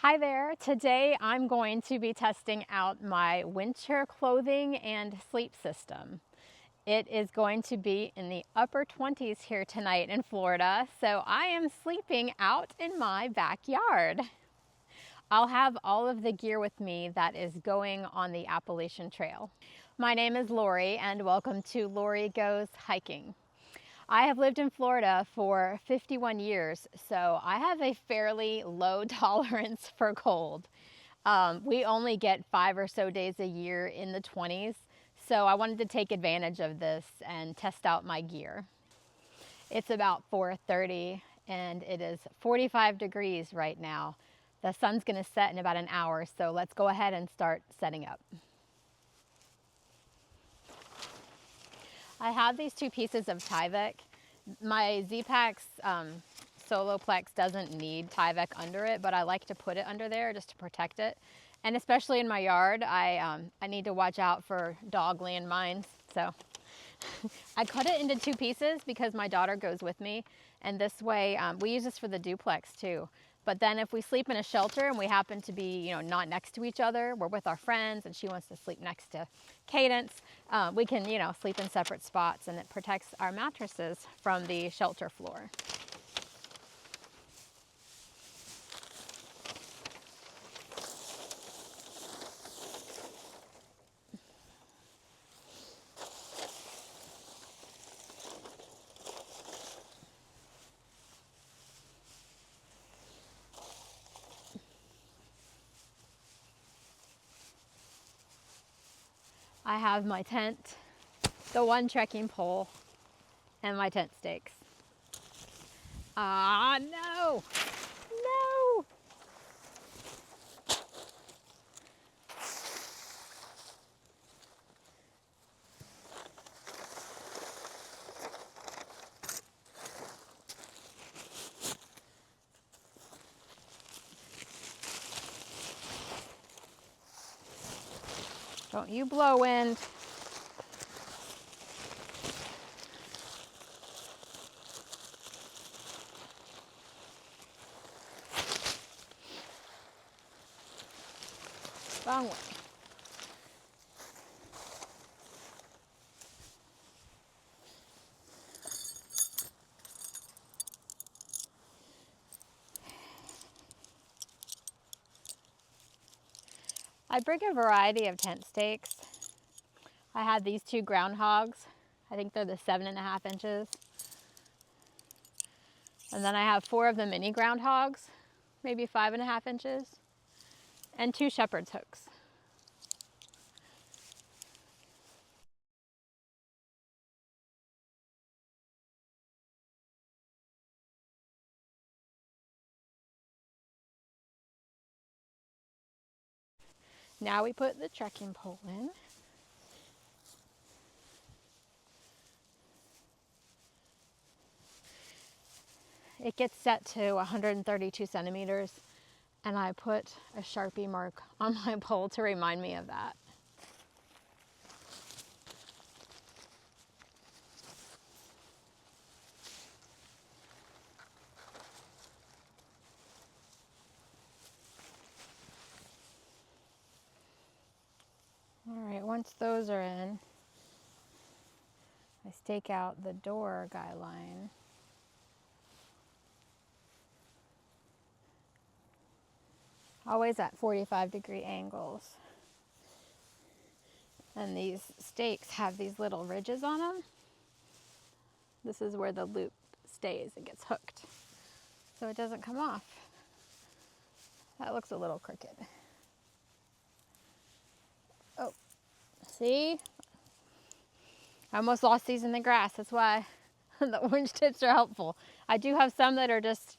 Hi there. Today I'm going to be testing out my winter clothing and sleep system. It is going to be in the upper 20s here tonight in Florida, so I am sleeping out in my backyard. I'll have all of the gear with me that is going on the Appalachian Trail. My name is Lori and welcome to Lori Goes Hiking. I have lived in Florida for 51 years, so I have a fairly low tolerance for cold. We only get 5 or so days a year in the 20s, so I wanted to take advantage of this and test out my gear. It's about 4:30 and it is 45 degrees right now. The sun's gonna set in about an hour, so let's go ahead and start setting up. I have these two pieces of Tyvek. My Z-Packs Soloplex doesn't need Tyvek under it, but I like to put it under there just to protect it. And especially in my yard, I need to watch out for dog landmines. So I cut it into two pieces because my daughter goes with me. And this way, we use this for the duplex too. But then if we sleep in a shelter and we happen to be, not next to each other, we're with our friends and she wants to sleep next to Cadence, we can, sleep in separate spots, and it protects our mattresses from the shelter floor. I have my tent, the one trekking pole, and my tent stakes. Ah, no! No! Don't you blow wind. Wrong way. I bring a variety of tent stakes. I had these two groundhogs. I think they're the 7.5 inches. And then I have 4 of the mini groundhogs, maybe 5.5 inches, and 2 shepherd's hooks. Now we put the trekking pole in. It gets set to 132 centimeters, and I put a Sharpie mark on my pole to remind me of that. All right, once those are in, I stake out the door guy line. Always at 45-degree angles. And these stakes have these little ridges on them. This is where the loop stays and gets hooked, so it doesn't come off. That looks a little crooked. Oh, see? I almost lost these in the grass. That's why the orange tips are helpful. I do have some that are just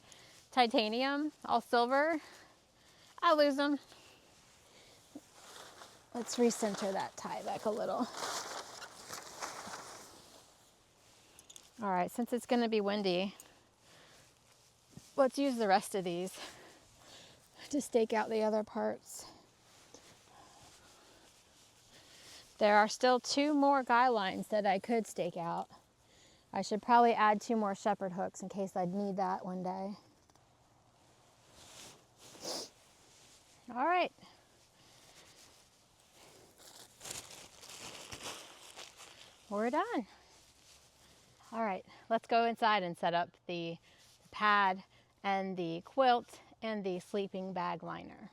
titanium, all silver. I lose them. Let's recenter that tie back a little. All right, since it's going to be windy, let's use the rest of these to stake out the other parts. There are still 2 more guy lines that I could stake out. I should probably add 2 more shepherd hooks in case I'd need that one day. All right. We're done. All right, let's go inside and set up the pad and the quilt and the sleeping bag liner.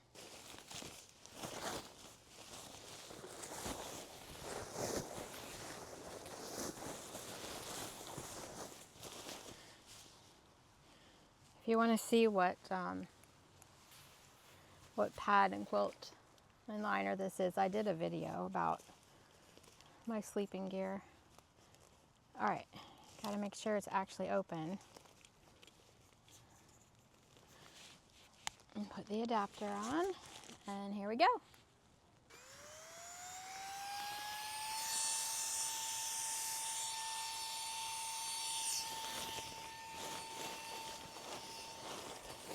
If you want to see what pad and quilt and liner this is, I did a video about my sleeping gear. All right, gotta make sure it's actually open. And put the adapter on, and here we go.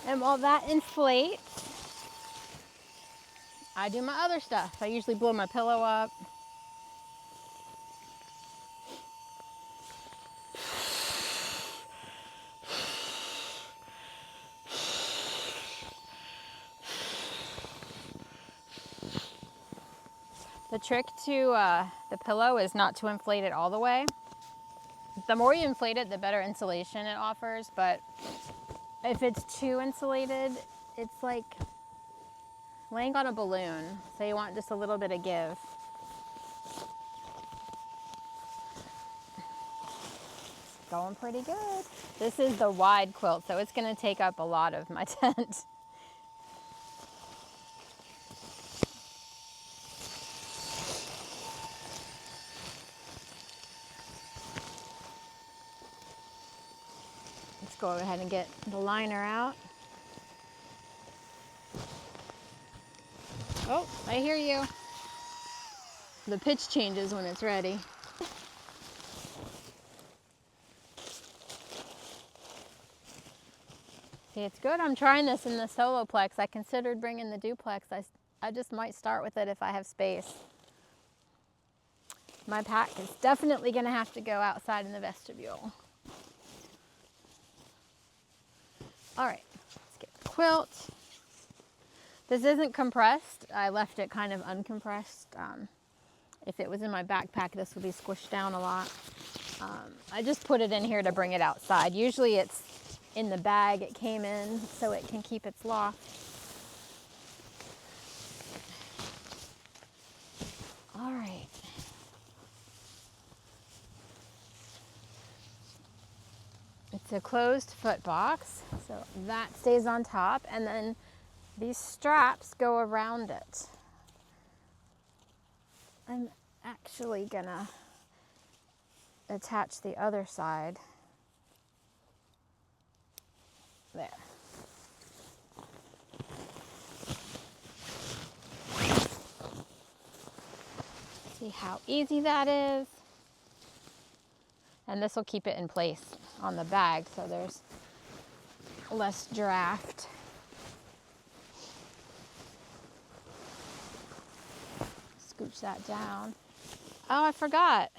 And while that inflates, I do my other stuff. I usually blow my pillow up. The trick to the pillow is not to inflate it all the way. The more you inflate it, the better insulation it offers, but if it's too insulated, it's like laying on a balloon, so you want just a little bit of give. It's going pretty good. This is the wide quilt, so it's going to take up a lot of my tent. Let's go ahead and get the liner out. Oh, I hear you. The pitch changes when it's ready. See, it's good I'm trying this in the soloplex. I considered bringing the duplex. I just might start with it if I have space. My pack is definitely going to have to go outside in the vestibule. All right, let's get the quilt. This isn't compressed. I left it kind of uncompressed. If it was in my backpack, this would be squished down a lot. I just put it in here to bring it outside. Usually it's in the bag it came in so it can keep its loft. All right. It's a closed foot box, so that stays on top, and then these straps go around it. I'm actually gonna attach the other side. There. See how easy that is? And this will keep it in place on the bag so there's less draft. Scooch that down. Oh, I forgot.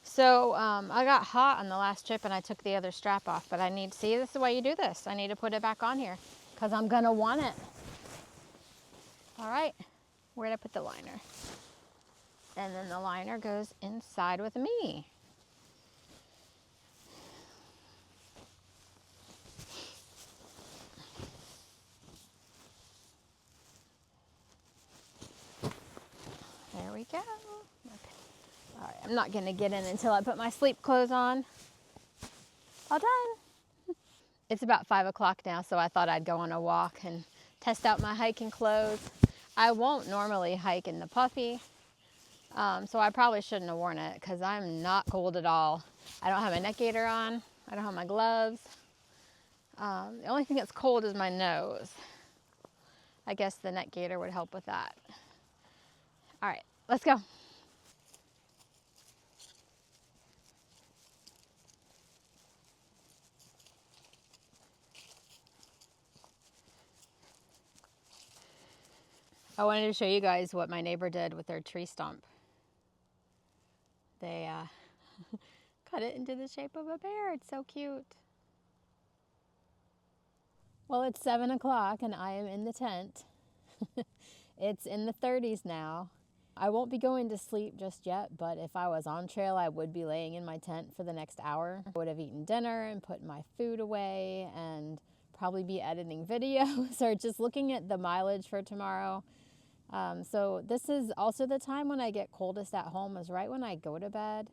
So I got hot on the last trip and I took the other strap off, but see, this is the way you do this. I need to put it back on here because I'm gonna want it. All right, where'd I put the liner? And then the liner goes inside with me. There we go. All right, I'm not gonna get in until I put my sleep clothes on. All done. It's about 5 o'clock now, so I thought I'd go on a walk and test out my hiking clothes. I won't normally hike in the puffy, so I probably shouldn't have worn it because I'm not cold at all. I don't have a neck gaiter on. I don't have my gloves. The only thing that's cold is my nose. I guess the neck gaiter would help with that. All right, let's go. I wanted to show you guys what my neighbor did with their tree stump. They cut it into the shape of a bear. It's so cute. Well, it's 7 o'clock and I am in the tent. It's in the 30s now. I won't be going to sleep just yet, but if I was on trail, I would be laying in my tent for the next hour. I would have eaten dinner and put my food away and probably be editing videos or just looking at the mileage for tomorrow. So this is also the time when I get coldest at home, is right when I go to bed.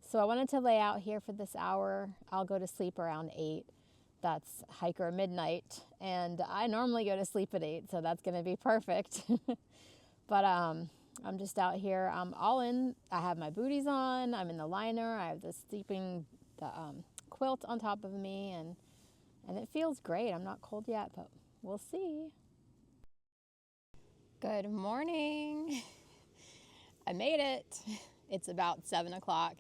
So I wanted to lay out here for this hour. I'll go to sleep around 8. That's hiker midnight, and I normally go to sleep at 8, so that's going to be perfect. But I'm just out here. I'm all in. I have my booties on. I'm in the liner. I have the quilt on top of me, and it feels great. I'm not cold yet, but we'll see. Good morning. I made it. It's about 7 o'clock.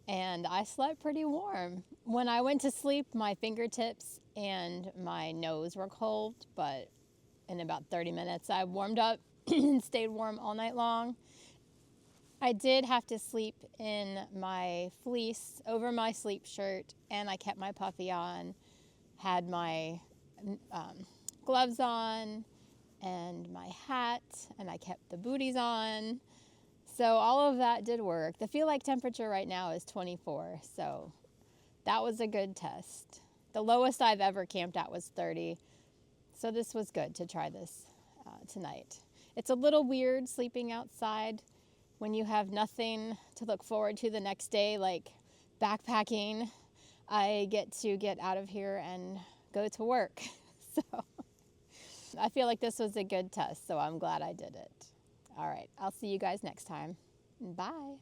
And I slept pretty warm. When I went to sleep, my fingertips and my nose were cold, but in about 30 minutes, I warmed up and stayed warm all night long. I did have to sleep in my fleece over my sleep shirt, and I kept my puffy on, had my gloves on, and my hat, and I kept the booties on. So all of that did work. The feel like temperature right now is 24, so that was a good test. The lowest I've ever camped at was 30, so this was good to try this tonight. It's a little weird sleeping outside when you have nothing to look forward to the next day, like backpacking. I get to get out of here and go to work. So I feel like this was a good test, so I'm glad I did it. All right, I'll see you guys next time. Bye.